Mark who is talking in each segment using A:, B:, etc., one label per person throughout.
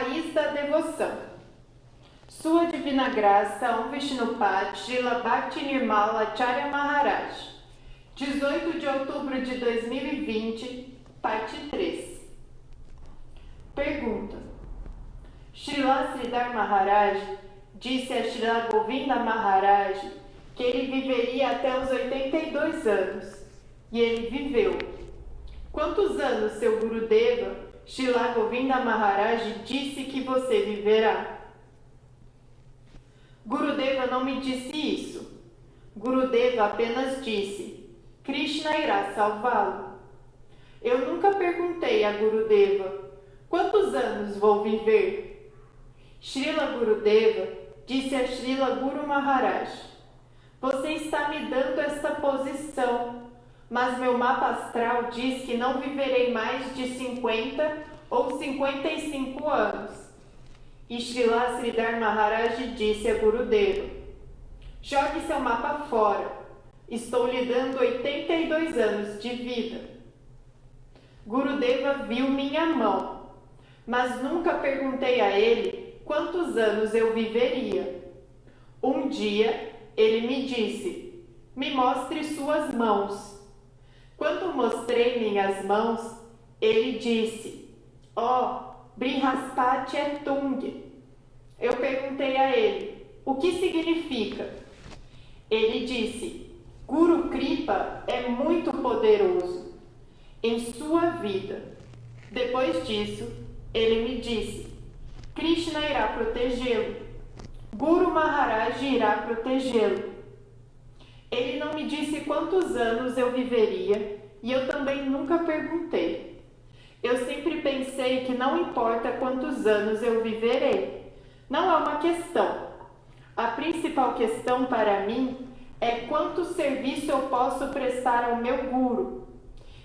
A: raiz da devoção. Sua Divina Graça, Om Vishnupad Srila Bhakti Nirmala Acharya Maharaj, 18 de outubro de 2020, parte 3. Pergunta: Srila Sridhar Maharaj disse a Srila Govinda Maharaj que ele viveria até os 82 anos, e ele viveu. Quantos anos seu Gurudeva, Srila Govinda Maharaj, disse que você viverá? Gurudeva não me disse isso. Gurudeva apenas disse: Krishna irá salvá-lo. Eu nunca perguntei a Gurudeva: quantos anos vou viver? Srila Gurudeva disse a Srila Guru Maharaj: você está me dando esta posição, mas meu mapa astral diz que não viverei mais de 50 ou 55 anos. E Srila Sridhar Maharaj disse a Gurudeva: jogue seu mapa fora, estou lhe dando 82 anos de vida. Gurudeva viu minha mão, mas nunca perguntei a ele quantos anos eu viveria. Um dia ele me disse: me mostre suas mãos. Quando mostrei minhas mãos, ele disse: Brihaspati é Tung. Eu perguntei a ele: o que significa? Ele disse: Guru Kripa é muito poderoso em sua vida. Depois disso, ele me disse: Krishna irá protegê-lo. Guru Maharaj irá protegê-lo. Ele não me disse quantos anos eu viveria e eu também nunca perguntei. Eu sempre pensei que não importa quantos anos eu viverei. Não é uma questão. A principal questão para mim é quanto serviço eu posso prestar ao meu Guru.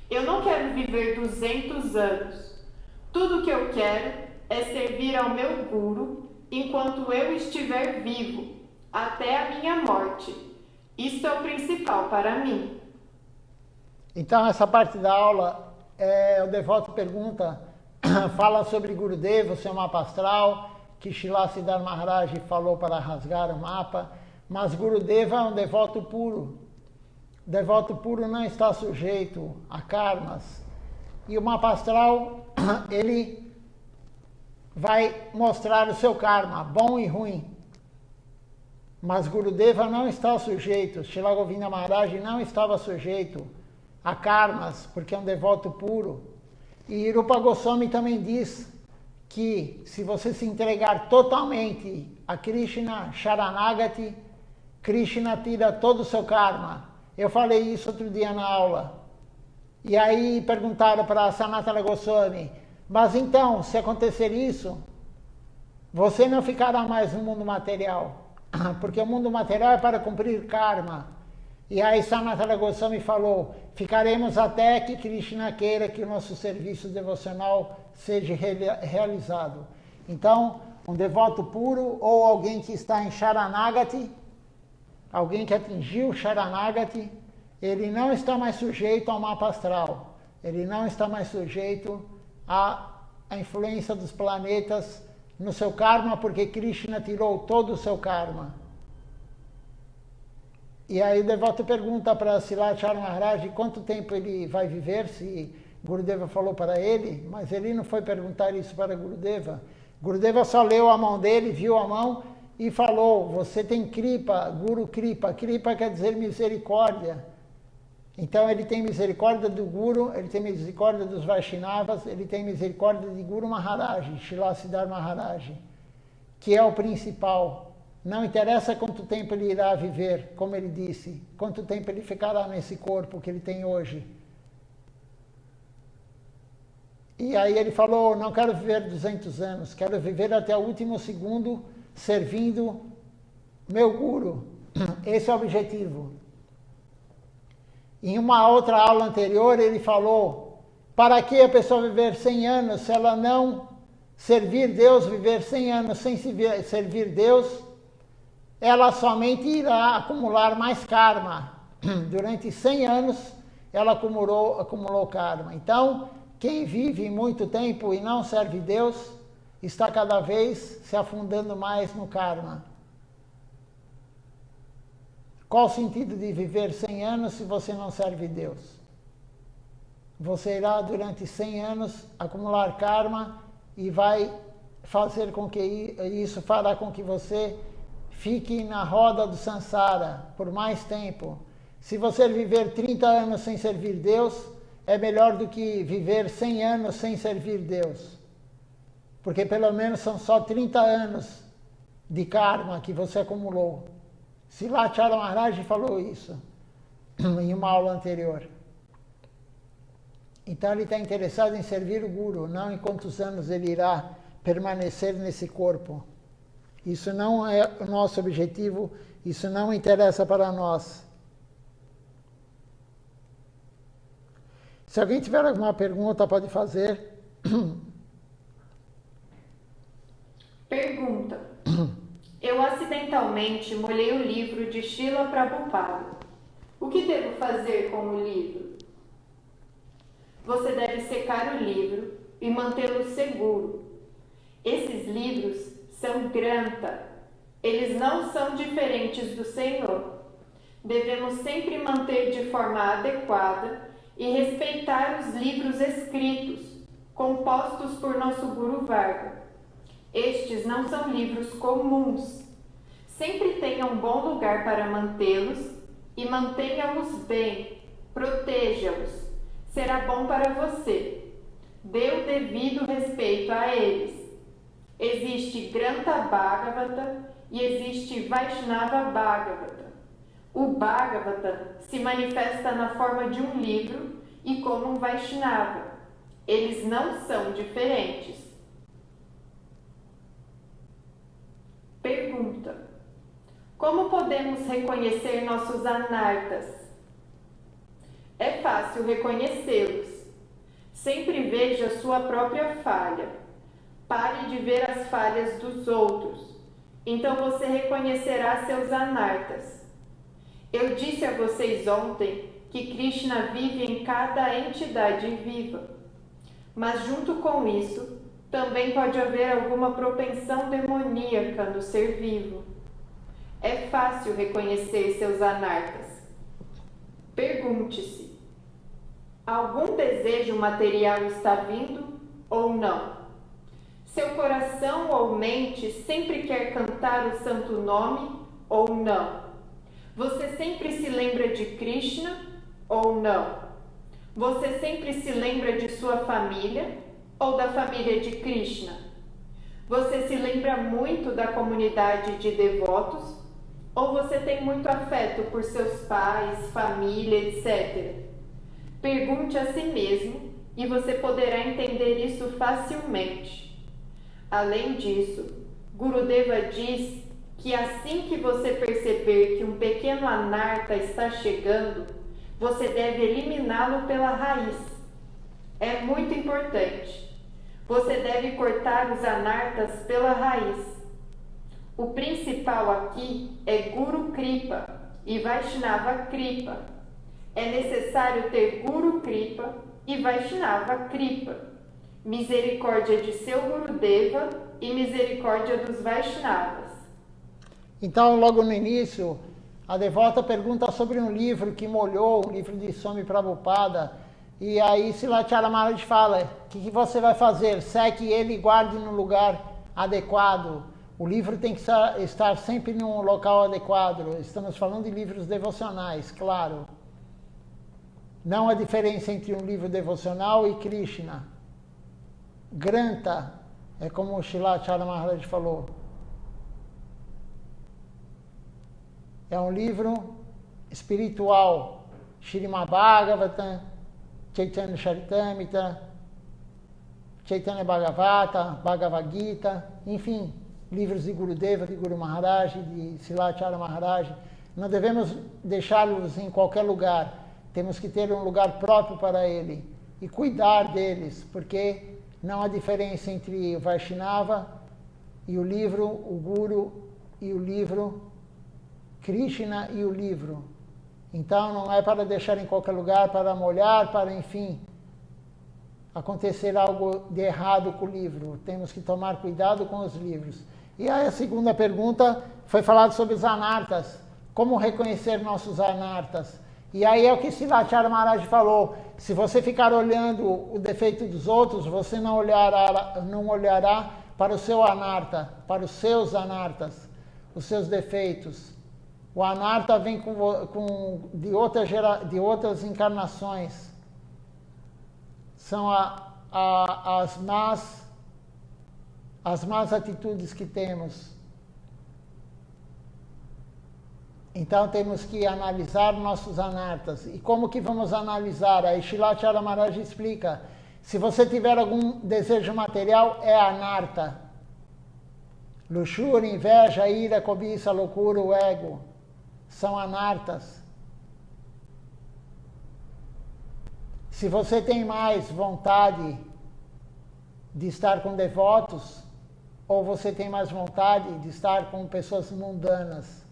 A: Eu não quero viver 200 anos. Tudo que eu quero é servir ao meu Guru enquanto eu estiver vivo, até a minha morte. Isso é o principal para mim.
B: Então, essa parte da aula, o devoto pergunta, fala sobre Gurudeva, o seu mapa astral, que Srila Sridhar Maharaj falou para rasgar o mapa, mas Gurudeva é um devoto puro. O devoto puro não está sujeito a karmas. E o mapa astral, ele vai mostrar o seu karma, bom e ruim. Mas Gurudeva não está sujeito, Srila Govinda Maharaj não estava sujeito a karmas, porque é um devoto puro. E Rupa Goswami também diz que se você se entregar totalmente a Krishna Sharanagati, Krishna tira todo o seu karma. Eu falei isso outro dia na aula. E aí perguntaram para Sanatana Goswami: mas então, se acontecer isso, você não ficará mais no mundo material, porque o mundo material é para cumprir karma. E aí Sanatana Goswami falou: ficaremos até que Krishna queira que o nosso serviço devocional seja realizado. Então, um devoto puro ou alguém que está em Sharanagati, alguém que atingiu Sharanagati, ele não está mais sujeito ao mapa astral, ele não está mais sujeito à influência dos planetas no seu karma, porque Krishna tirou todo o seu karma. E aí o devoto pergunta para Srila Acharya Maharaj quanto tempo ele vai viver, se Gurudeva falou para ele, mas ele não foi perguntar isso para Gurudeva. Gurudeva só leu a mão dele, viu a mão e falou: você tem Kripa, Guru Kripa. Kripa quer dizer misericórdia. Então ele tem misericórdia do Guru, ele tem misericórdia dos Vaishnavas, ele tem misericórdia de Guru Maharaj, Srila Sridhar Maharaj, que é o principal. Não interessa quanto tempo ele irá viver, como ele disse, quanto tempo ele ficará nesse corpo que ele tem hoje. E aí ele falou: não quero viver 200 anos, quero viver até o último segundo servindo meu Guru. Esse é o objetivo. Em uma outra aula anterior ele falou: para que a pessoa viver 100 anos se ela não servir Deus, viver 100 anos sem servir Deus, ela somente irá acumular mais karma. Durante 100 anos ela acumulou karma. Então, quem vive muito tempo e não serve Deus, está cada vez se afundando mais no karma. Qual o sentido de viver 100 anos se você não serve Deus? Você irá durante 100 anos acumular karma e vai fazer com que isso fará com que você fique na roda do samsara por mais tempo. Se você viver 30 anos sem servir Deus, é melhor do que viver 100 anos sem servir Deus. Porque pelo menos são só 30 anos de karma que você acumulou. Silachara Maharaj falou isso em uma aula anterior. Então ele está interessado em servir o Guru, não em quantos anos ele irá permanecer nesse corpo. Isso não é o nosso objetivo, isso não interessa para nós. Se alguém tiver alguma pergunta, pode fazer.
A: Pergunta. Eu acidentalmente molhei o livro de Srila Prabhupada. O que devo fazer com o livro? Você deve secar o livro e mantê-lo seguro. Esses livros são granta. Eles não são diferentes do Senhor. Devemos sempre manter de forma adequada e respeitar os livros escritos, compostos por nosso Guru Varga. Estes não são livros comuns. Sempre tenha um bom lugar para mantê-los e mantenha-os bem. Proteja-os. Será bom para você. Dê o devido respeito a eles. Existe Granta Bhagavata e existe Vaishnava Bhagavata. O Bhagavata se manifesta na forma de um livro e como um Vaishnava. Eles não são diferentes. Pergunta. Como podemos reconhecer nossos anartas? É fácil reconhecê-los. Sempre veja sua própria falha. Pare de ver as falhas dos outros. Então você reconhecerá seus anartas. Eu disse a vocês ontem que Krishna vive em cada entidade viva. Mas junto com isso, também pode haver alguma propensão demoníaca no ser vivo. É fácil reconhecer seus anartas. Pergunte-se: algum desejo material está vindo ou não? Seu coração ou mente sempre quer cantar o santo nome ou não? Você sempre se lembra de Krishna ou não? Você sempre se lembra de sua família ou da família de Krishna? Você se lembra muito da comunidade de devotos? Ou você tem muito afeto por seus pais, família, etc.? Pergunte a si mesmo e você poderá entender isso facilmente. Além disso, Gurudeva diz que assim que você perceber que um pequeno anarta está chegando, você deve eliminá-lo pela raiz. É muito importante. Você deve cortar os anartas pela raiz. O principal aqui é Guru Kripa e Vaishnava Kripa. É necessário ter Guru Kripa e Vaishnava Kripa. Misericórdia de seu Gurudeva e misericórdia dos Vaishnavas.
B: Então, logo no início, a devota pergunta sobre um livro que molhou, um livro de Swami Prabhupada. E aí Silachara Maharaj fala: o que você vai fazer? Seque ele e guarde no lugar adequado. O livro tem que estar sempre num local adequado. Estamos falando de livros devocionais, claro. Não há diferença entre um livro devocional e Krishna. Granta, é como o Silachara Maharaj falou. É um livro espiritual. Srimad Bhagavatam, Chaitanya Charitamrita, Chaitanya Bhagavata, Bhagavad Gita, enfim, livros de Gurudeva, de Guru Maharaj, de Silachara Maharaj. Não devemos deixá-los em qualquer lugar. Temos que ter um lugar próprio para ele e cuidar deles, porque não há diferença entre o Vaishnava e o livro, o Guru e o livro, Krishna e o livro. Então não é para deixar em qualquer lugar, para molhar, para enfim. acontecer algo de errado com o livro. Temos que tomar cuidado com os livros. E aí a segunda pergunta foi falado sobre os anartas. Como reconhecer nossos anartas? E aí é o que Srilacharya Maharaj falou. Se você ficar olhando o defeito dos outros, você não olhará para o seu anarta, para os seus anartas, os seus defeitos. O anarta vem de outras encarnações. São as más atitudes que temos. Então temos que analisar nossos anartas. E como que vamos analisar? Aí Srilacharya Maharaj explica. Se você tiver algum desejo material, é anarta. Luxúria, inveja, ira, cobiça, loucura, o ego. São anartas. Se você tem mais vontade de estar com devotos, ou você tem mais vontade de estar com pessoas mundanas,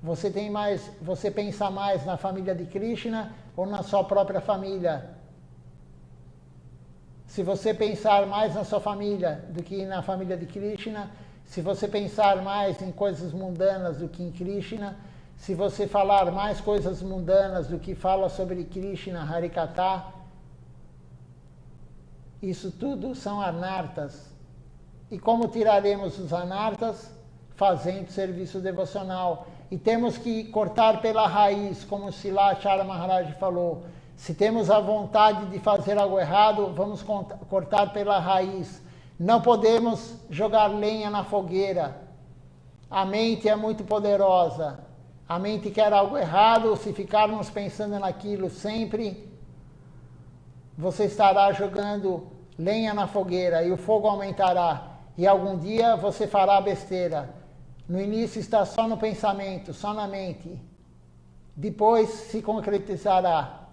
B: você pensa mais na família de Krishna ou na sua própria família? Se você pensar mais na sua família do que na família de Krishna, se você pensar mais em coisas mundanas do que em Krishna, se você falar mais coisas mundanas do que fala sobre Krishna, Harikatha, isso tudo são anartas. E como tiraremos os anartas? Fazendo serviço devocional. E temos que cortar pela raiz, como Srilacharya Maharaj falou. Se temos a vontade de fazer algo errado, vamos cortar pela raiz. Não podemos jogar lenha na fogueira. A mente é muito poderosa. A mente quer algo errado, se ficarmos pensando naquilo sempre, você estará jogando lenha na fogueira e o fogo aumentará. E algum dia você fará besteira. No início está só no pensamento, só na mente. Depois se concretizará.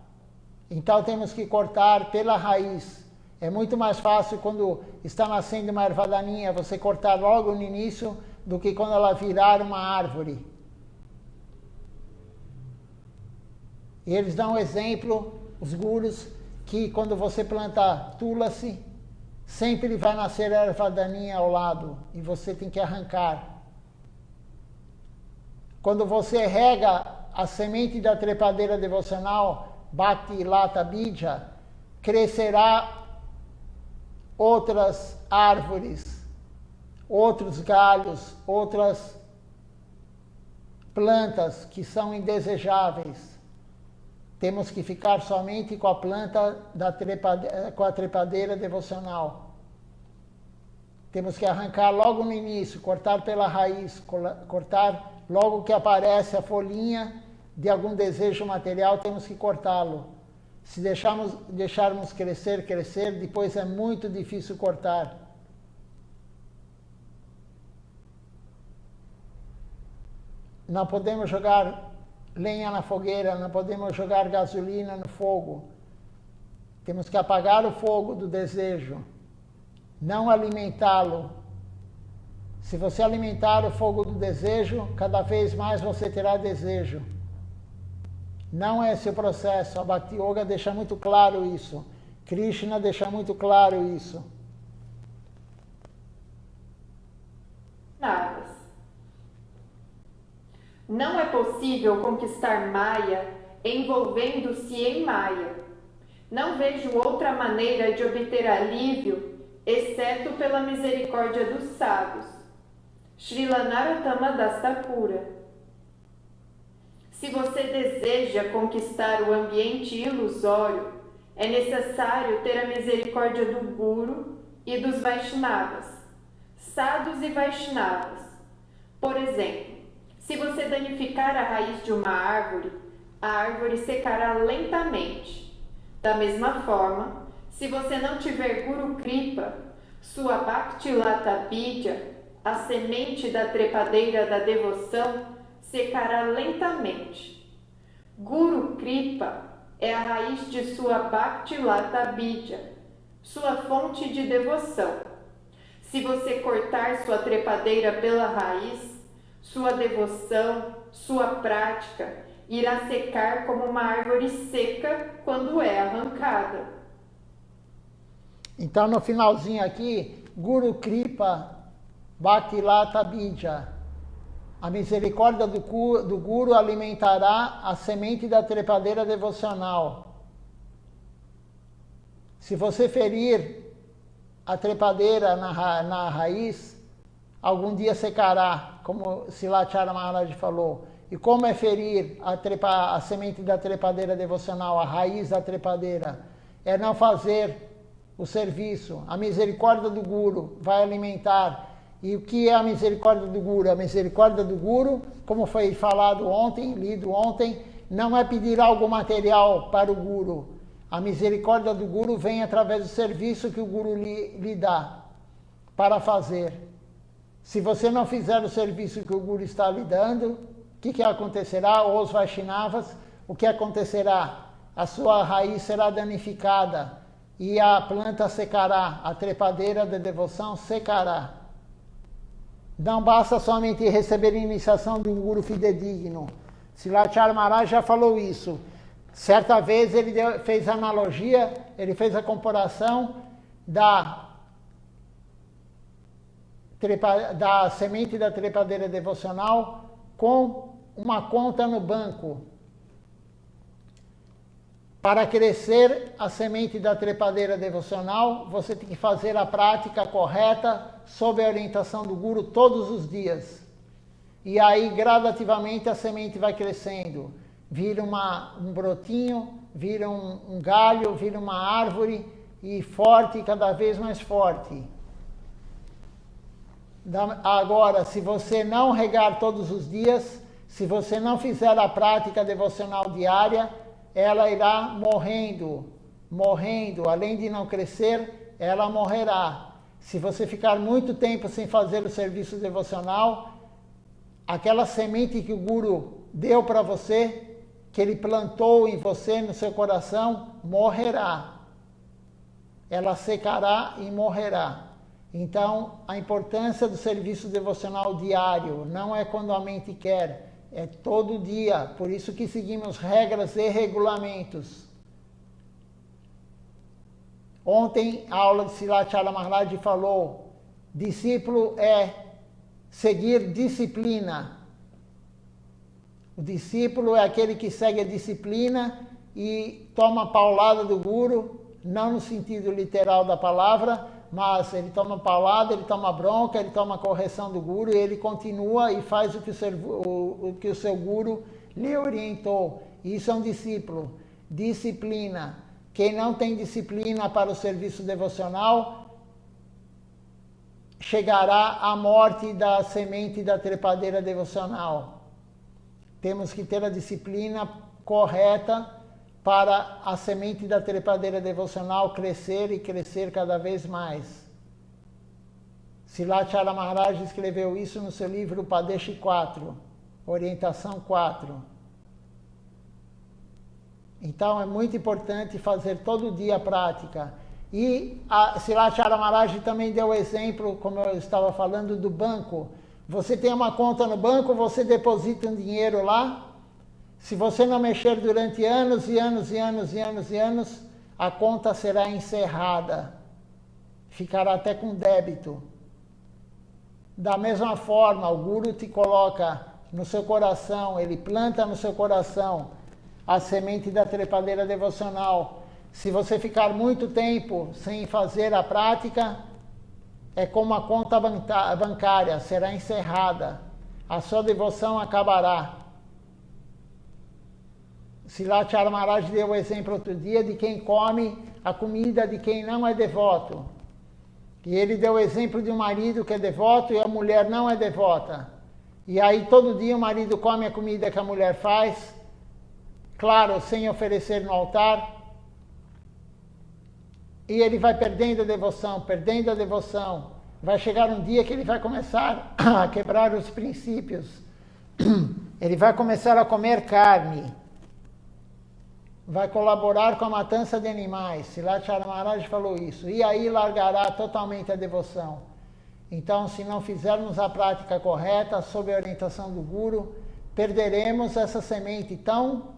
B: Então temos que cortar pela raiz. É muito mais fácil quando está nascendo uma erva daninha, você cortar logo no início, do que quando ela virar uma árvore. E eles dão um exemplo, os gurus, que quando você planta tulasi, sempre vai nascer erva daninha ao lado, e você tem que arrancar. Quando você rega a semente da trepadeira devocional, Bhakti Lata Bija, crescerá outras árvores, outros galhos, outras plantas que são indesejáveis. Temos que ficar somente com a planta com a trepadeira devocional. Temos que arrancar logo no início, cortar pela raiz, cortar logo que aparece a folhinha de algum desejo material, temos que cortá-lo. Se deixarmos crescer, depois é muito difícil cortar. Não podemos jogar lenha na fogueira, não podemos jogar gasolina no fogo. Temos que apagar o fogo do desejo, não alimentá-lo. Se você alimentar o fogo do desejo, cada vez mais você terá desejo. Não é esse o processo. A Bhakti Yoga deixa muito claro isso. Krishna deixa muito claro isso.
A: Não é possível conquistar Maya envolvendo-se em Maya. Não vejo outra maneira de obter alívio, exceto pela misericórdia dos sábios. Srila Narottama Das Thakura. Se você deseja conquistar o ambiente ilusório, é necessário ter a misericórdia do Guru e dos Vaishnavas, sadhus e Vaishnavas. Por exemplo, se você danificar a raiz de uma árvore, a árvore secará lentamente. Da mesma forma, se você não tiver Guru Kripa, sua Bhakti Lata Bija, a semente da trepadeira da devoção, secará lentamente. Guru Kripa é a raiz de sua Bhakti Lata Bija, sua fonte de devoção. Se você cortar sua trepadeira pela raiz, sua devoção, sua prática irá secar como uma árvore seca quando é arrancada.
B: Então, no finalzinho aqui, Guru Kripa Bhaktilata Bija. A misericórdia do Guru alimentará a semente da trepadeira devocional. Se você ferir a trepadeira na raiz, algum dia secará, como Silachara Maharaj falou. E como é ferir a semente da trepadeira devocional, a raiz da trepadeira? É não fazer o serviço. A misericórdia do Guru vai alimentar. E o que é a misericórdia do Guru? A misericórdia do Guru, como foi falado ontem, lido ontem, não é pedir algo material para o Guru. A misericórdia do Guru vem através do serviço que o Guru lhe dá para fazer. Se você não fizer o serviço que o Guru está lhe dando, o que acontecerá? Ou os Vaishnavas, o que acontecerá? A sua raiz será danificada e a planta secará, a trepadeira da devoção secará. Não basta somente receber iniciação de um Guru fidedigno. Silachara Maharaj já falou isso. Certa vez ele fez a analogia, ele fez a comparação da semente da trepadeira devocional com uma conta no banco. Para crescer a semente da trepadeira devocional, você tem que fazer a prática correta sob a orientação do Guru todos os dias. E aí, gradativamente, a semente vai crescendo. Vira um brotinho, vira um galho, vira uma árvore e forte, cada vez mais forte. Agora, se você não regar todos os dias, se você não fizer a prática devocional diária, ela irá morrendo, além de não crescer, ela morrerá. Se você ficar muito tempo sem fazer o serviço devocional, aquela semente que o Guru deu para você, que ele plantou em você, no seu coração, morrerá. Ela secará e morrerá. Então, a importância do serviço devocional diário não é quando a mente quer, é todo dia. Por isso que seguimos regras e regulamentos. Ontem, a aula de Silachara Maharaj falou, discípulo é seguir disciplina. O discípulo é aquele que segue a disciplina e toma paulada do Guru, não no sentido literal da palavra, mas ele toma paulada, ele toma bronca, ele toma correção do Guru e ele continua e faz o que o seu Guru lhe orientou. Isso é um discípulo. Disciplina. Quem não tem disciplina para o serviço devocional, chegará à morte da semente da trepadeira devocional. Temos que ter a disciplina correta para a semente da trepadeira devocional crescer e crescer cada vez mais. Silachara Maharaj escreveu isso no seu livro Padeshi 4, Orientação 4. Então é muito importante fazer todo dia a prática. E a Silachara Maharaj também deu o exemplo, como eu estava falando, do banco. Você tem uma conta no banco, você deposita um dinheiro lá. Se você não mexer durante anos e anos e anos e anos e anos, a conta será encerrada. Ficará até com débito. Da mesma forma, o Guru te coloca no seu coração, ele planta no seu coração a semente da trepadeira devocional. Se você ficar muito tempo sem fazer a prática, é como a conta bancária, será encerrada. A sua devoção acabará. Silachara Maharaj deu o exemplo outro dia de quem come a comida de quem não é devoto. E ele deu o exemplo de um marido que é devoto e a mulher não é devota. E aí todo dia o marido come a comida que a mulher faz, claro, sem oferecer no altar. E ele vai perdendo a devoção, perdendo a devoção. Vai chegar um dia que ele vai começar a quebrar os princípios. Ele vai começar a comer carne. Vai colaborar com a matança de animais. Silachara Maharaj falou isso. E aí largará totalmente a devoção. Então, se não fizermos a prática correta, sob a orientação do Guru, perderemos essa semente tão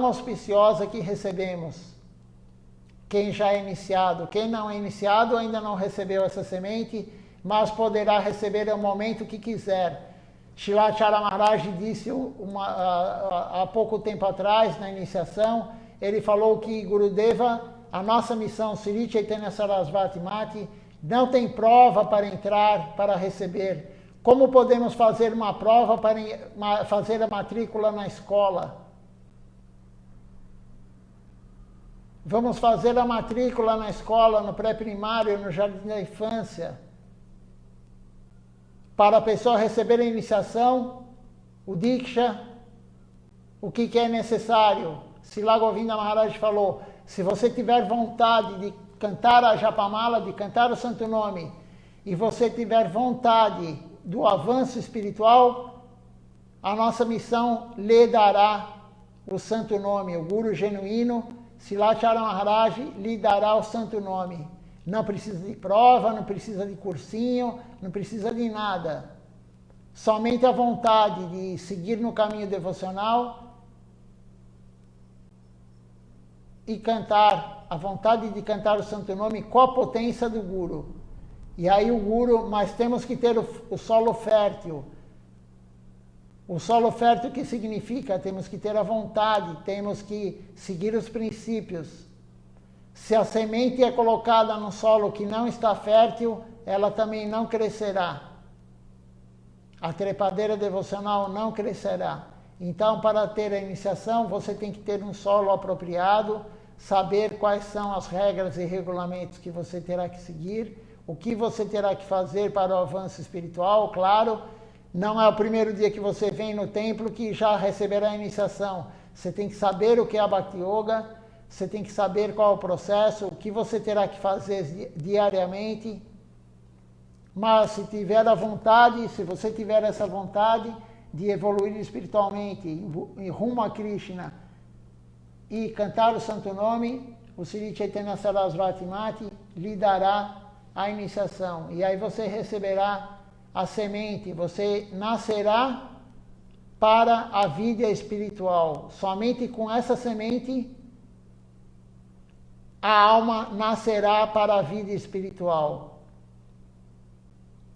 B: auspiciosa que recebemos. quem já é iniciado. Quem não é iniciado ainda não recebeu essa semente, mas poderá receber no momento que quiser. Shilachara Maharaj disse há pouco tempo atrás, na iniciação, ele falou que Gurudeva, a nossa missão, Sri Chaitanya Sarasvati Mati, não tem prova para entrar, para receber. Como podemos fazer uma prova para fazer a matrícula na escola? Vamos fazer a matrícula na escola, no pré-primário, no jardim da infância. Para a pessoa receber a iniciação, o Diksha, o que é necessário? Srila Govinda Maharaj falou, se você tiver vontade de cantar a Japamala, de cantar o Santo Nome, e você tiver vontade do avanço espiritual, a nossa missão lhe dará o Santo Nome. O Guru genuíno, Shilachara Maharaj, lhe dará o Santo Nome. Não precisa de prova, não precisa de cursinho, não precisa de nada. Somente a vontade de seguir no caminho devocional e cantar, a vontade de cantar o Santo Nome com a potência do Guru. E aí o Guru, mas temos que ter o solo fértil. O solo fértil que significa? Temos que ter a vontade, temos que seguir os princípios. Se a semente é colocada no solo que não está fértil, ela também não crescerá. A trepadeira devocional não crescerá. Então, para ter a iniciação, você tem que ter um solo apropriado, saber quais são as regras e regulamentos que você terá que seguir, o que você terá que fazer para o avanço espiritual. Claro, não é o primeiro dia que você vem no templo que já receberá a iniciação. Você tem que saber o que é a Bhakti Yoga, você tem que saber qual é o processo, o que você terá que fazer diariamente. Mas se tiver a vontade, se você tiver essa vontade de evoluir espiritualmente em rumo a Krishna e cantar o Santo Nome, o Sri Chaitanya Sarasvati Mati lhe dará a iniciação. E aí você receberá a semente, você nascerá para a vida espiritual. Somente com essa semente a alma nascerá para a vida espiritual.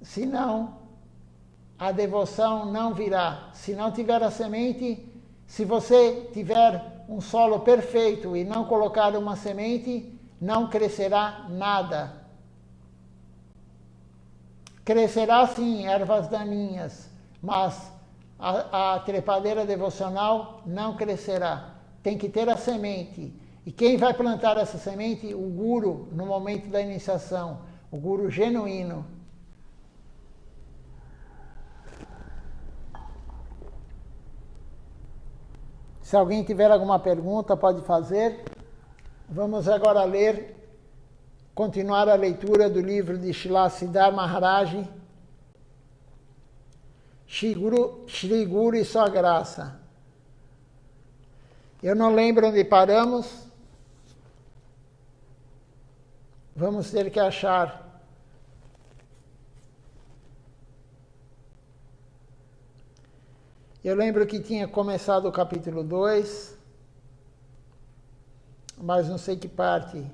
B: Senão, a devoção não virá. Se não tiver a semente, se você tiver um solo perfeito e não colocar uma semente, não crescerá nada. Crescerá sim ervas daninhas, mas a trepadeira devocional não crescerá. Tem que ter a semente. E quem vai plantar essa semente? O Guru, no momento da iniciação. O Guru genuíno. Se alguém tiver alguma pergunta, pode fazer. Vamos agora continuar a leitura do livro de Srila Siddhar Maharaj, Shri Guru e Sua Graça. Eu não lembro onde paramos. Vamos ter que achar. Eu lembro que tinha começado o capítulo 2, mas não sei que parte.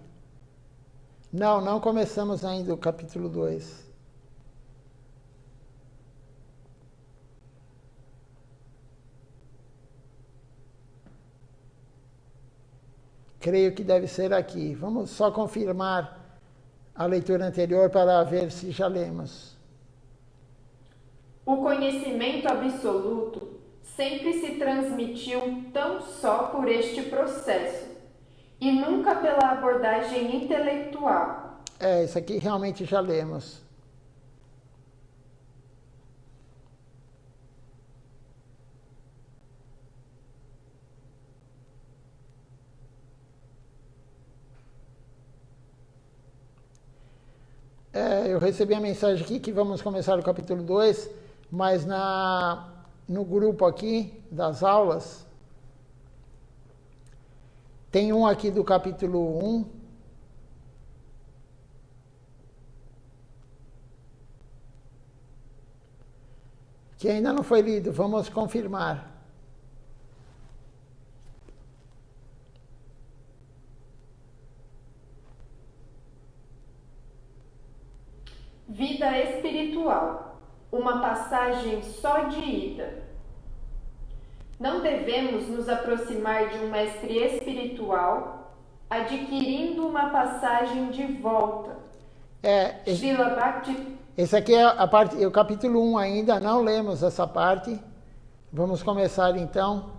B: Não começamos ainda o capítulo 2. Creio que deve ser aqui. Vamos só confirmar a leitura anterior para ver se já lemos.
A: O conhecimento absoluto sempre se transmitiu tão só por este processo, e nunca pela abordagem intelectual.
B: Isso aqui realmente já lemos. Eu recebi a mensagem aqui que vamos começar o capítulo 2, mas no grupo aqui das aulas, tem um aqui do capítulo 1, que ainda não foi lido, vamos confirmar.
A: Vida espiritual, uma passagem só de ida. Não devemos nos aproximar de um mestre espiritual adquirindo uma passagem de volta. Srila Bhakti...
B: Esse aqui é a parte, o capítulo 1 ainda, não lemos essa parte. Vamos começar então,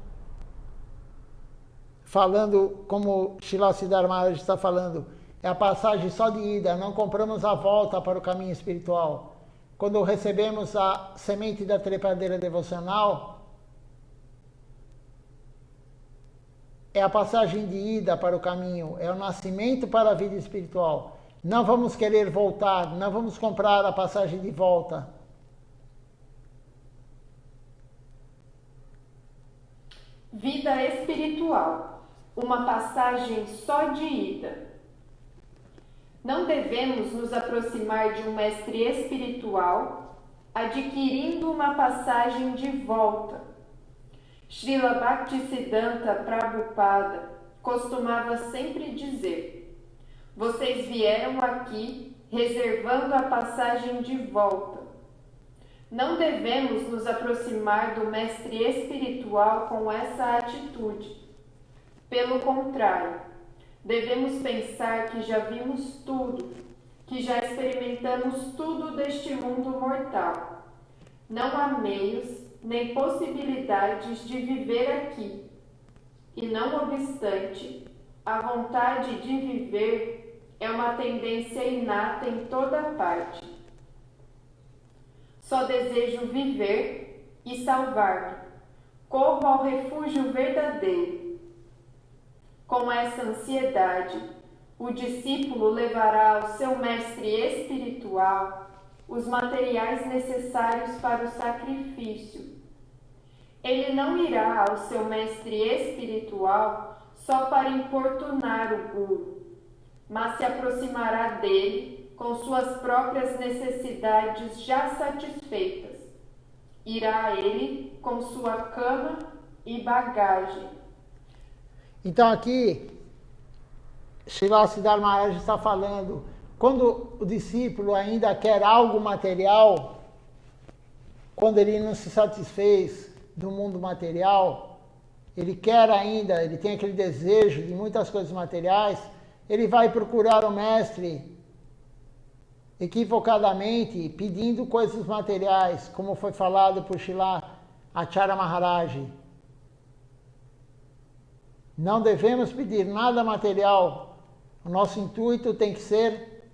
B: falando como Srila Siddhar Maharaj está falando, é a passagem só de ida, não compramos a volta para o caminho espiritual. Quando recebemos a semente da trepadeira devocional, é a passagem de ida para o caminho, é o nascimento para a vida espiritual. Não vamos querer voltar, não vamos comprar a passagem de volta.
A: Vida espiritual, uma passagem só de ida. Não devemos nos aproximar de um mestre espiritual adquirindo uma passagem de volta. Srila Bhaktisiddhanta Prabhupada costumava sempre dizer: vocês vieram aqui reservando a passagem de volta. Não devemos nos aproximar do mestre espiritual com essa atitude. Pelo contrário, devemos pensar que já vimos tudo, que já experimentamos tudo deste mundo mortal. Não há meios nem possibilidades de viver aqui. E não obstante, a vontade de viver é uma tendência inata em toda parte. Só desejo viver e salvar-me. Corro ao refúgio verdadeiro. Com essa ansiedade, o discípulo levará ao seu mestre espiritual os materiais necessários para o sacrifício. Ele não irá ao seu mestre espiritual só para importunar o Guru, mas se aproximará dele com suas próprias necessidades já satisfeitas. Irá a ele com sua cama e bagagem.
B: Então aqui, Srila Siddhar Maharaj está falando, quando o discípulo ainda quer algo material, quando ele não se satisfez do mundo material, ele quer ainda, ele tem aquele desejo de muitas coisas materiais, ele vai procurar o mestre equivocadamente, pedindo coisas materiais, como foi falado por Srila Acharya Maharaj. Não devemos pedir nada material. O nosso intuito tem que ser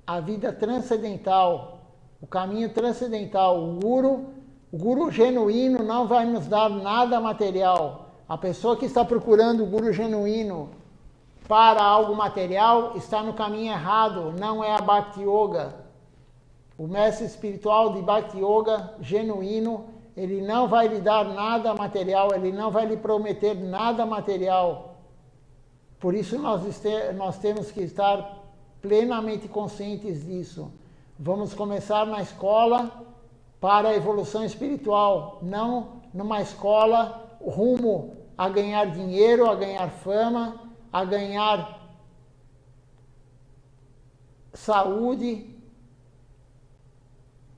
B: a vida transcendental, o caminho transcendental. O Guru genuíno não vai nos dar nada material. A pessoa que está procurando o Guru genuíno para algo material está no caminho errado, não é a Bhakti Yoga. O mestre espiritual de Bhakti Yoga genuíno, ele não vai lhe dar nada material, ele não vai lhe prometer nada material. Por isso nós temos que estar plenamente conscientes disso. Vamos começar na escola para a evolução espiritual, não numa escola rumo a ganhar dinheiro, a ganhar fama, a ganhar saúde.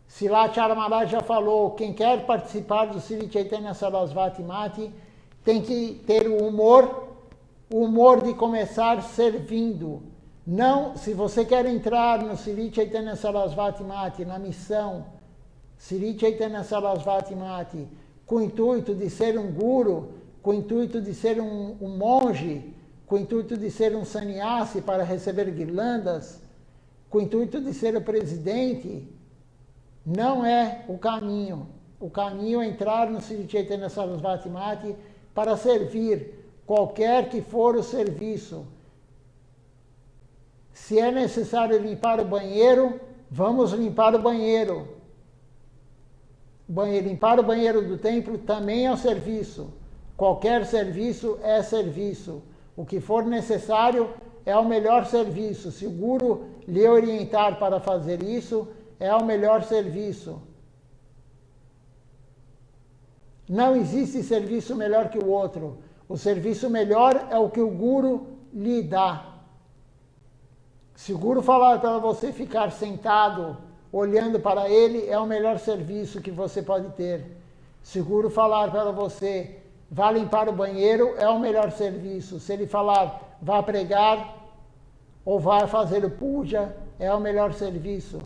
B: Srila Acharya Maharaj já falou, quem quer participar do Sri Chaitanya Sarasvati Mati tem que ter o humor de começar servindo. Não, se você quer entrar no Sri Chaitanya Sarasvati Mati, na missão Sri Chaitanya Sarasvati Mati, com o intuito de ser um guru, com o intuito de ser um monge, com o intuito de ser um sannyasi para receber guirlandas, com o intuito de ser o presidente, não é o caminho. O caminho é entrar no Sri Chaitanya Sarasvati Mati para servir, qualquer que for o serviço. Se é necessário limpar o banheiro, vamos limpar o banheiro. Limpar o banheiro do templo também é um serviço. Qualquer serviço é serviço. O que for necessário é o melhor serviço. Se o Guru lhe orientar para fazer isso, é o melhor serviço. Não existe serviço melhor que o outro. O serviço melhor é o que o Guru lhe dá. Se o guru falar para você ficar sentado olhando para ele, é o melhor serviço que você pode ter. Se o guru falar para você vá limpar o banheiro, é o melhor serviço. Se ele falar vá pregar ou vá fazer o puja, é o melhor serviço.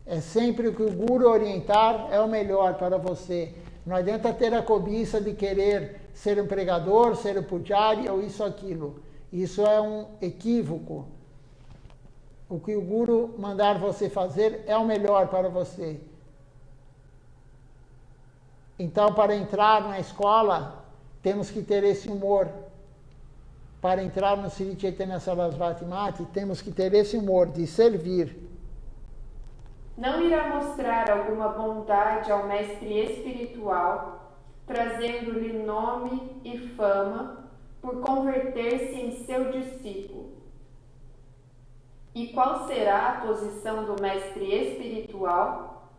B: É sempre o que o guru orientar é o melhor para você. Não adianta ter a cobiça de querer ser um pregador, ser um pujari ou isso ou aquilo. Isso é um equívoco. O que o guru mandar você fazer é o melhor para você. Então, para entrar na escola, temos que ter esse humor. Para entrar no Sri Chaitanya Sarasvati Mati, temos que ter esse humor de servir.
A: Não irá mostrar alguma bondade ao mestre espiritual, trazendo-lhe nome e fama, por converter-se em seu discípulo. E qual será a posição do mestre espiritual?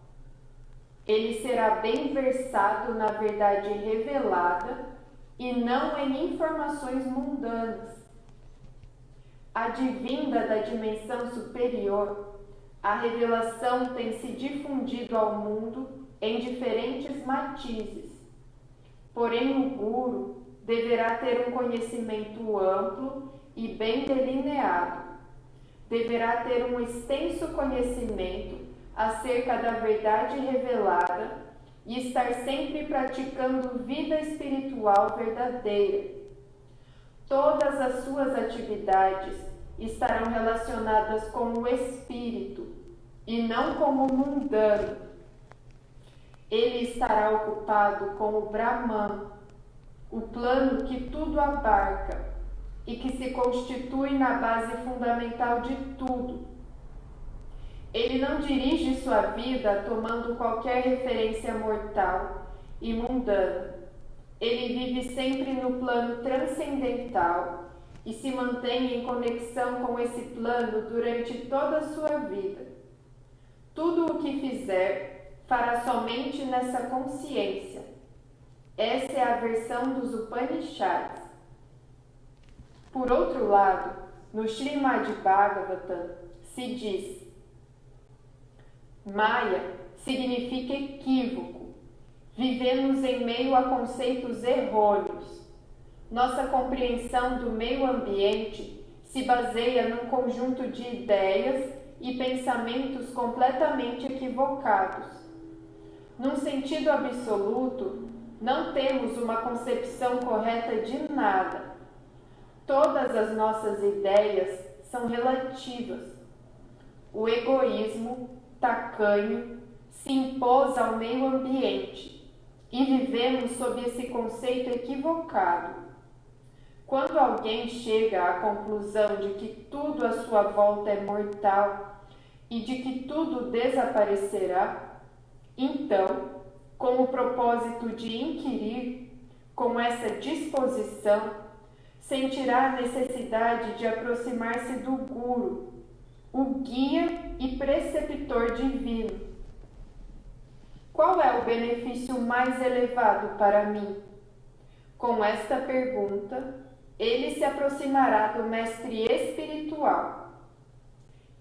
A: Ele será bem versado na verdade revelada e não em informações mundanas. Advinda da dimensão superior, a revelação tem se difundido ao mundo em diferentes matizes. Porém, o guru deverá ter um conhecimento amplo e bem delineado. Deverá ter um extenso conhecimento acerca da verdade revelada e estar sempre praticando vida espiritual verdadeira. Todas as suas atividades estarão relacionadas com o espírito e não com o mundano. Ele estará ocupado com o Brahman, o plano que tudo abarca e que se constitui na base fundamental de tudo. Ele não dirige sua vida tomando qualquer referência mortal e mundana. Ele vive sempre no plano transcendental e se mantém em conexão com esse plano durante toda a sua vida. Tudo o que fizer, fará somente nessa consciência. Essa é a versão dos Upanishads. Por outro lado, no Srimad Bhagavatam se diz: Maya significa equívoco. Vivemos em meio a conceitos errôneos. Nossa compreensão do meio ambiente se baseia num conjunto de ideias e pensamentos completamente equivocados. Num sentido absoluto, não temos uma concepção correta de nada. Todas as nossas ideias são relativas. O egoísmo tacanho se impôs ao meio ambiente e vivemos sob esse conceito equivocado. Quando alguém chega à conclusão de que tudo à sua volta é mortal e de que tudo desaparecerá, então, com o propósito de inquirir, com essa disposição, sentirá a necessidade de aproximar-se do Guru, o guia e preceptor divino. Qual é o benefício mais elevado para mim? Com esta pergunta, ele se aproximará do mestre espiritual.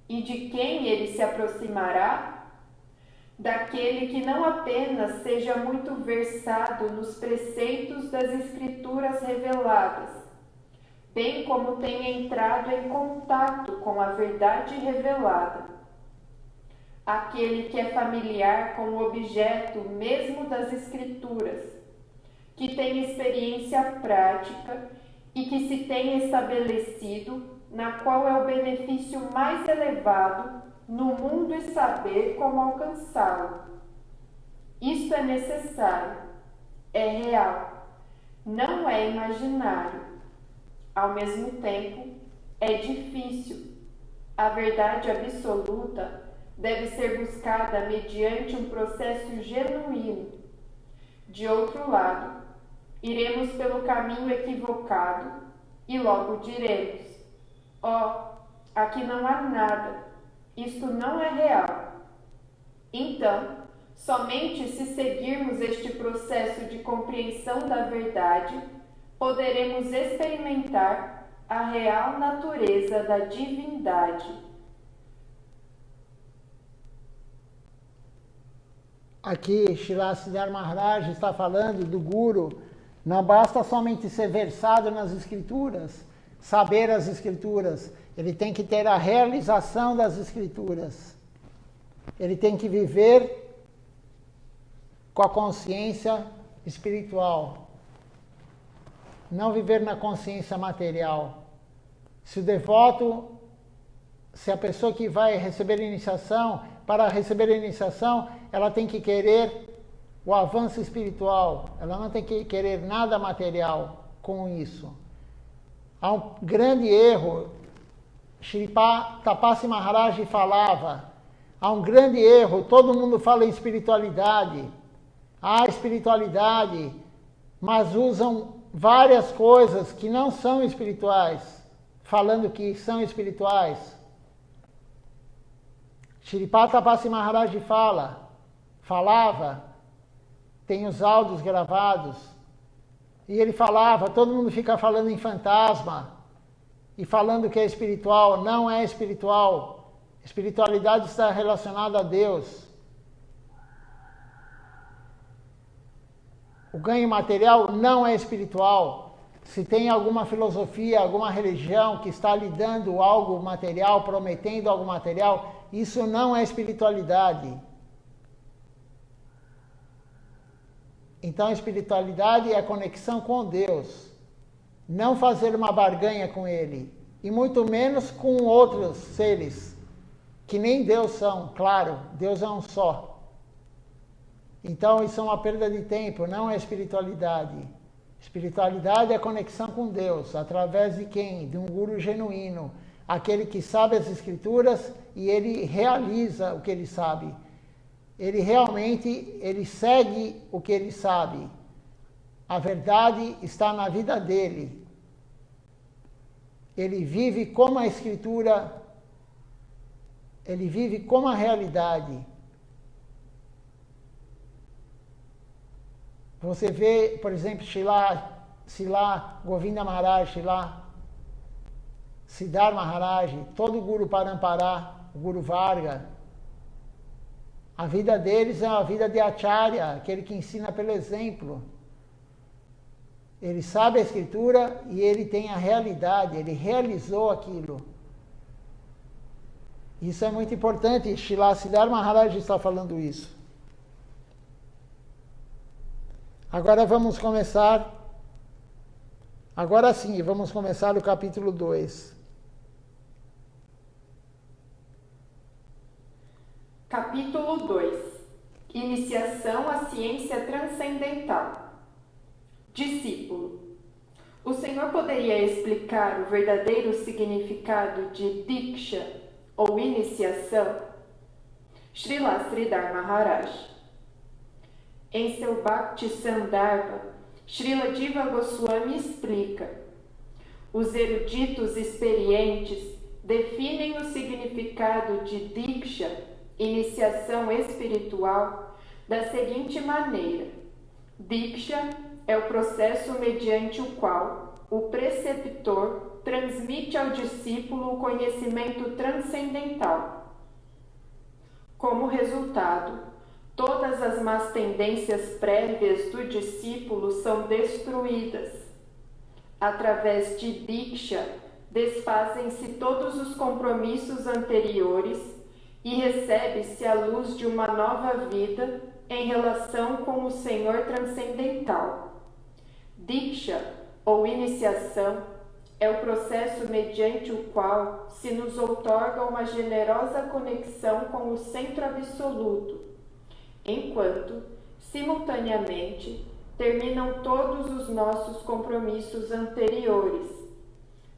A: E de quem ele se aproximará? Daquele que não apenas seja muito versado nos preceitos das Escrituras reveladas, bem como tenha entrado em contato com a verdade revelada. Aquele que é familiar com o objeto mesmo das Escrituras, que tem experiência prática e que se tem estabelecido na qual é o benefício mais elevado no mundo e saber como alcançá-lo. Isto é necessário, é real, não é imaginário. Ao mesmo tempo, é difícil. A verdade absoluta deve ser buscada mediante um processo genuíno. De outro lado, iremos pelo caminho equivocado e logo diremos: ó, aqui não há nada, isto não é real. Então, somente se seguirmos este processo de compreensão da verdade, poderemos experimentar a real natureza da divindade.
B: Aqui, Srila Siddhar Maharaj está falando do Guru. Não basta somente ser versado nas Escrituras, saber as Escrituras. Ele tem que ter a realização das Escrituras. Ele tem que viver com a consciência espiritual. Não viver na consciência material. Se o devoto, se a pessoa que vai receber iniciação, para receber a iniciação, ela tem que querer o avanço espiritual. Ela não tem que querer nada material com isso. Há um grande erro. Srila Tapasi Maharaj falava, há um grande erro, todo mundo fala em espiritualidade. Há espiritualidade, mas usam várias coisas que não são espirituais, falando que são espirituais. Srila Tapasi Maharaj falava, tem os áudios gravados, e ele falava, todo mundo fica falando em fantasma, e falando que é espiritual. Não é espiritual. Espiritualidade está relacionada a Deus. O ganho material não é espiritual. Se tem alguma filosofia, alguma religião que está lhe dando algo material, prometendo algo material, isso não é espiritualidade. Então, a espiritualidade é a conexão com Deus. Não fazer uma barganha com Ele. E muito menos com outros seres, que nem Deus são. Claro, Deus é um só. Então, isso é uma perda de tempo, não é espiritualidade. Espiritualidade é a conexão com Deus. Através de quem? De um guru genuíno. Aquele que sabe as Escrituras e ele realiza o que ele sabe. Ele segue o que ele sabe. A verdade está na vida dele. Ele vive como a Escritura, ele vive como a realidade. Você vê, por exemplo, Srila Govinda Maharaj, Srila Siddhar Maharaj, todo o Guru Parampara, o Guru Varga. A vida deles é uma vida de Acharya, aquele que ensina pelo exemplo. Ele sabe a Escritura e ele tem a realidade, ele realizou aquilo. Isso é muito importante, Srila Siddhar Maharaj está falando isso. Agora sim, vamos começar o capítulo 2.
A: Capítulo 2. Iniciação à ciência transcendental. Discípulo. O Senhor poderia explicar o verdadeiro significado de Diksha, ou iniciação? Srila Sridhar Maharaj. Em seu Bhakti Sandarbha, Srila Jiva Goswami explica: os eruditos experientes definem o significado de Diksha, iniciação espiritual, da seguinte maneira: Diksha é o processo mediante o qual o preceptor transmite ao discípulo o conhecimento transcendental. Como resultado, todas as más tendências prévias do discípulo são destruídas. Através de Diksha, desfazem-se todos os compromissos anteriores e recebe-se a luz de uma nova vida em relação com o Senhor transcendental. Diksha, ou iniciação, é o processo mediante o qual se nos outorga uma generosa conexão com o Centro Absoluto, enquanto, simultaneamente, terminam todos os nossos compromissos anteriores.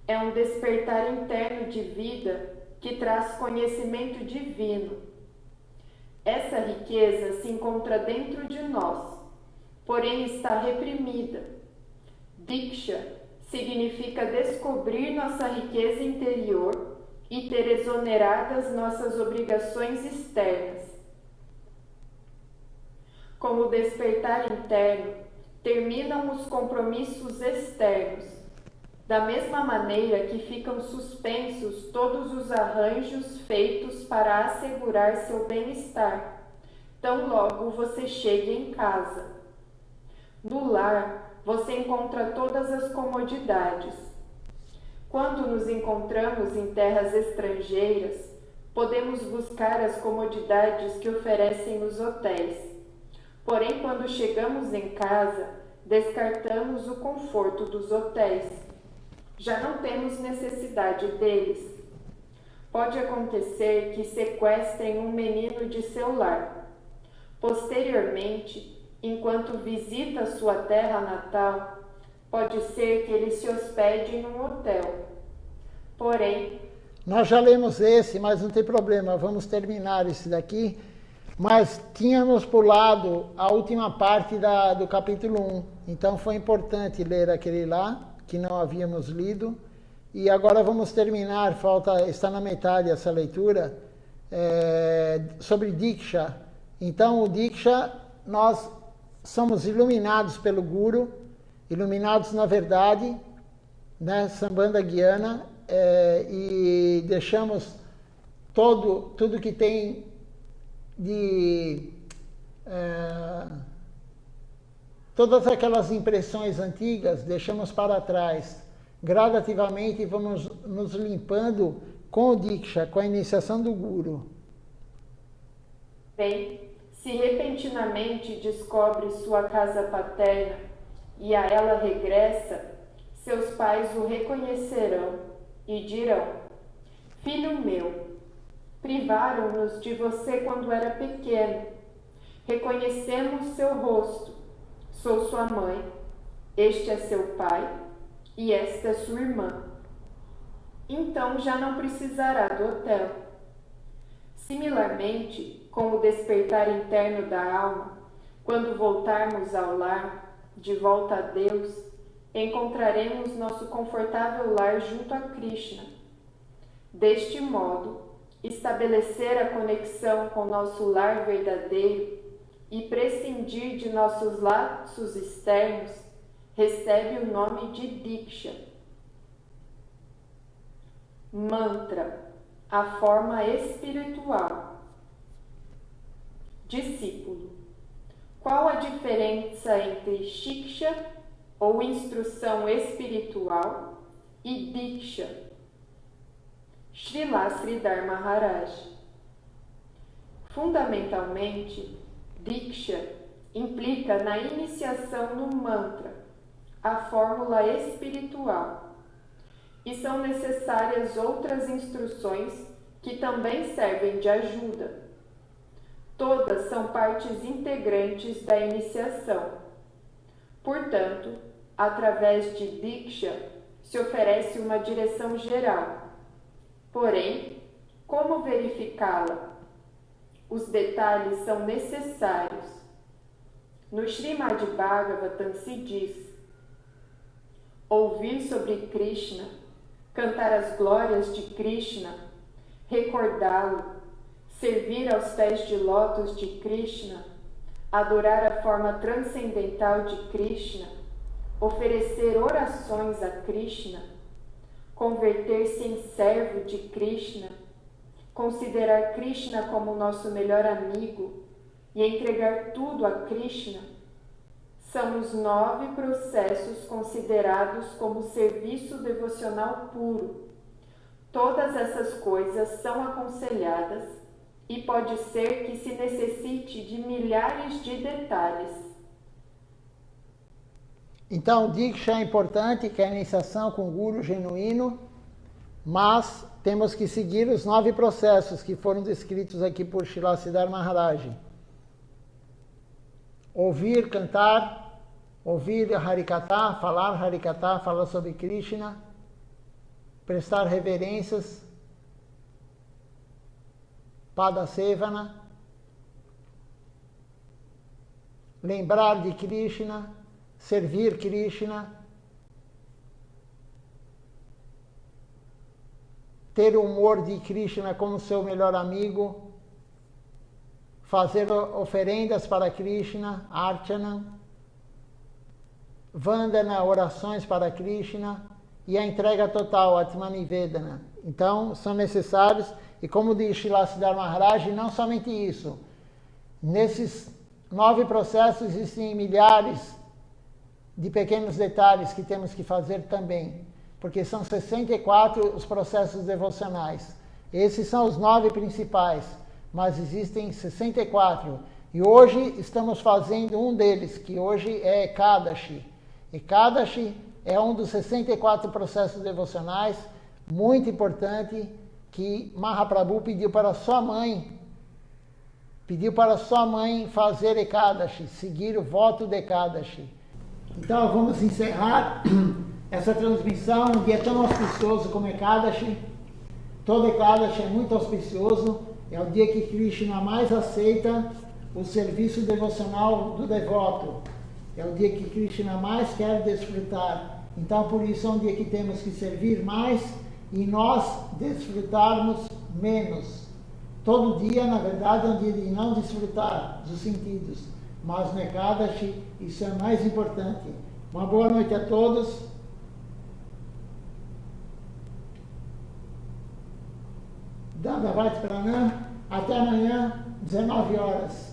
A: É um despertar interno de vida que traz conhecimento divino. Essa riqueza se encontra dentro de nós, porém está reprimida. Diksha significa descobrir nossa riqueza interior e ter exoneradas nossas obrigações externas. Com o despertar interno, terminam os compromissos externos. da mesma maneira que ficam suspensos todos os arranjos feitos para assegurar seu bem-estar, tão logo você chegue em casa. No lar, você encontra todas as comodidades. Quando nos encontramos em terras estrangeiras, podemos buscar as comodidades que oferecem os hotéis. Porém, quando chegamos em casa, descartamos o conforto dos hotéis. Já não temos necessidade deles. Pode acontecer que sequestrem um menino de seu lar. Posteriormente, enquanto visita sua terra natal, pode ser que ele se hospede em um hotel. Porém,
B: nós já lemos esse, mas não tem problema, vamos terminar esse daqui. Mas tínhamos pulado a última parte do capítulo 1, então foi importante ler aquele lá, que não havíamos lido. E agora vamos terminar, está na metade essa leitura, sobre Diksha. Então o Diksha, nós somos iluminados pelo Guru, iluminados na verdade, né, Sambandha Gyana, e deixamos tudo que tem de todas aquelas impressões antigas, deixamos para trás. Gradativamente vamos nos limpando com o Diksha, com a iniciação do Guru.
A: Bem, se repentinamente descobre sua casa paterna e a ela regressa, seus pais o reconhecerão e dirão: filho meu, privaram-nos de você quando era pequeno. Reconhecemos seu rosto. Sou sua mãe, este é seu pai e esta é sua irmã. Então já não precisará do hotel. Similarmente, com o despertar interno da alma, quando voltarmos ao lar, de volta a Deus, encontraremos nosso confortável lar junto a Krishna. Deste modo, estabelecer a conexão com nosso lar verdadeiro e prescindir de nossos laços externos recebe o nome de Diksha. Mantra, a forma espiritual. Discípulo, qual a diferença entre Shiksha, ou instrução espiritual, e Diksha? Srila Sridhar Maharaj. Fundamentalmente, Diksha implica na iniciação no mantra, a fórmula espiritual, e são necessárias outras instruções que também servem de ajuda. Todas são partes integrantes da iniciação. Portanto, através de Diksha se oferece uma direção geral. Porém, como verificá-la? Os detalhes são necessários. No Srimad Bhagavatam se diz: ouvir sobre Krishna, cantar as glórias de Krishna, recordá-lo, servir aos pés de lótus de Krishna, adorar a forma transcendental de Krishna, oferecer orações a Krishna, converter-se em servo de Krishna, considerar Krishna como nosso melhor amigo e entregar tudo a Krishna, são os 9 processos considerados como serviço devocional puro. Todas essas coisas são aconselhadas e pode ser que se necessite de milhares de detalhes.
B: Então, Diksha é importante, que é a iniciação com o Guru genuíno, mas temos que seguir os 9 processos que foram descritos aqui por Srila Sridhar Maharaj. Ouvir, cantar, ouvir Harikatha, falar sobre Krishna, prestar reverências, Padasevana, lembrar de Krishna, servir Krishna, ter o humor de Krishna como seu melhor amigo, fazer oferendas para Krishna, Archana, Vandana, orações para Krishna, e a entrega total, Atmanivedana. Então, são necessários, e como diz Srila Siddhar Maharaj, não somente isso. Nesses 9 processos existem milhares de pequenos detalhes que temos que fazer também, porque são 64 os processos devocionais. Esses são os 9 principais, mas existem 64. E hoje estamos fazendo um deles, que hoje é Ekadashi. Ekadashi é um dos 64 processos devocionais, muito importante, que Mahaprabhu pediu para sua mãe fazer Ekadashi, seguir o voto de Ekadashi. Então vamos encerrar essa transmissão, um dia tão auspicioso como Ekadashi. Todo Ekadashi é muito auspicioso, é o dia que Krishna mais aceita o serviço devocional do devoto. É o dia que Krishna mais quer desfrutar. Então por isso é um dia que temos que servir mais e nós desfrutarmos menos. Todo dia, na verdade, é um dia de não desfrutar dos sentidos. Mas no Ekadashi, isso é mais importante. Uma boa noite a todos. Dandavati Pranam. Até amanhã, 19 horas.